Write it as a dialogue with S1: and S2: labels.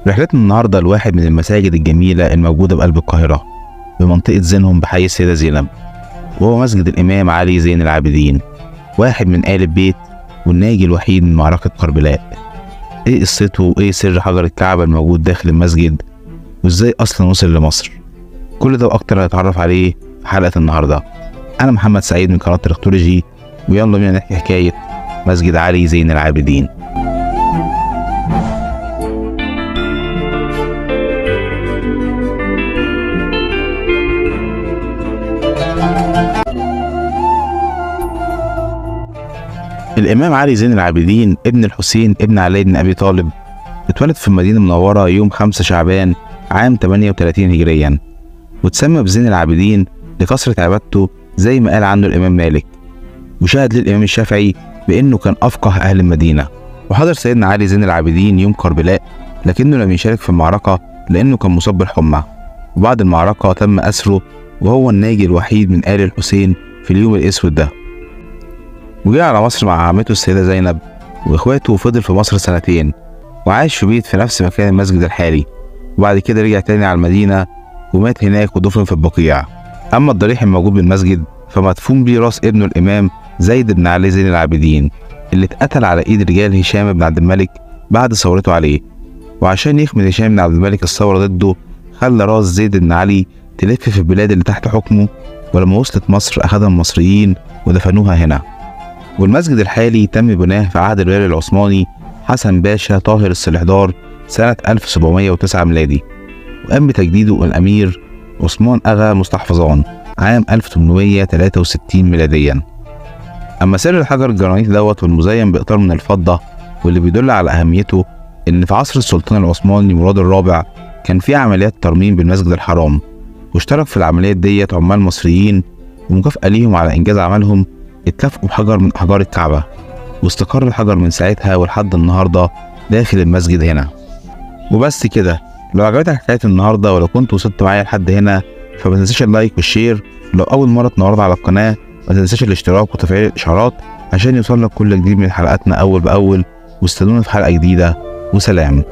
S1: رحلتنا النهارده لواحد من المساجد الجميلة الموجودة بقلب القاهرة بمنطقة زينهم بحي السيدة زينب، وهو مسجد الإمام علي زين العابدين، واحد من آل البيت والناجي الوحيد من معركة كربلاء. إيه قصته وإيه سر حجر الكعبة الموجود داخل المسجد، وإزاي أصلا وصل لمصر؟ كل ده وأكتر هنتعرف عليه في حلقة النهارده. أنا محمد سعيد من قناة تاريختولوجي، ويلا بينا نحكي حكاية مسجد علي زين العابدين. الإمام علي زين العابدين ابن الحسين ابن علي بن أبي طالب اتولد في المدينة المنورة يوم 5 شعبان عام 38 هجريا، وتسمى بزين العابدين لكثرة عبادته زي ما قال عنه الإمام مالك، وشهد للإمام الشافعي بأنه كان أفقه أهل المدينة. وحضر سيدنا علي زين العابدين يوم كربلاء، لكنه لم يشارك في المعركة لأنه كان مصاب بالحمى، وبعد المعركة تم أسره وهو الناجي الوحيد من آل الحسين في اليوم الأسود ده. وجاء على مصر مع عمته السيدة زينب وإخواته، وفضل في مصر 2 سنين، وعاش في بيت في نفس مكان المسجد الحالي، وبعد كده رجع تاني على المدينة ومات هناك ودفن في البقيع. أما الضريح الموجود بالمسجد فمدفون بيه راس ابنه الإمام زيد بن علي زين العابدين، اللي اتقتل على إيد رجال هشام بن عبد الملك بعد ثورته عليه. وعشان يخمد هشام بن عبد الملك الثورة ضده، خلى راس زيد بن علي تلف في البلاد اللي تحت حكمه، ولما وصلت مصر أخذها المصريين ودفنوها هنا. والمسجد الحالي تم بناه في عهد الوالي العثماني حسن باشا طاهر السلحدار سنة 1709 ميلادي، وقام بتجديده الأمير عثمان أغا مستحفظان عام 1863 ميلاديا. أما سر الحجر الجرانيت دوت والمزين بإطار من الفضة، واللي بيدل على أهميته إن في عصر السلطان العثماني مراد الرابع كان في عمليات ترميم بالمسجد الحرام، واشترك في العمليات ديت عمال مصريين، ومكافأة ليهم على إنجاز عملهم اتكافئوا بحجر من أحجار الكعبة، واستقر الحجر من ساعتها ولحد النهارده داخل المسجد هنا. وبس كده، لو عجبتك حكاية النهارده ولو كنت وصلت معايا لحد هنا فما تنساش اللايك والشير، ولو أول مرة تنورت على القناة ما تنساش الاشتراك وتفعيل الإشعارات عشان يوصلك كل جديد من حلقاتنا أول بأول. واستنونا في حلقة جديدة، وسلام.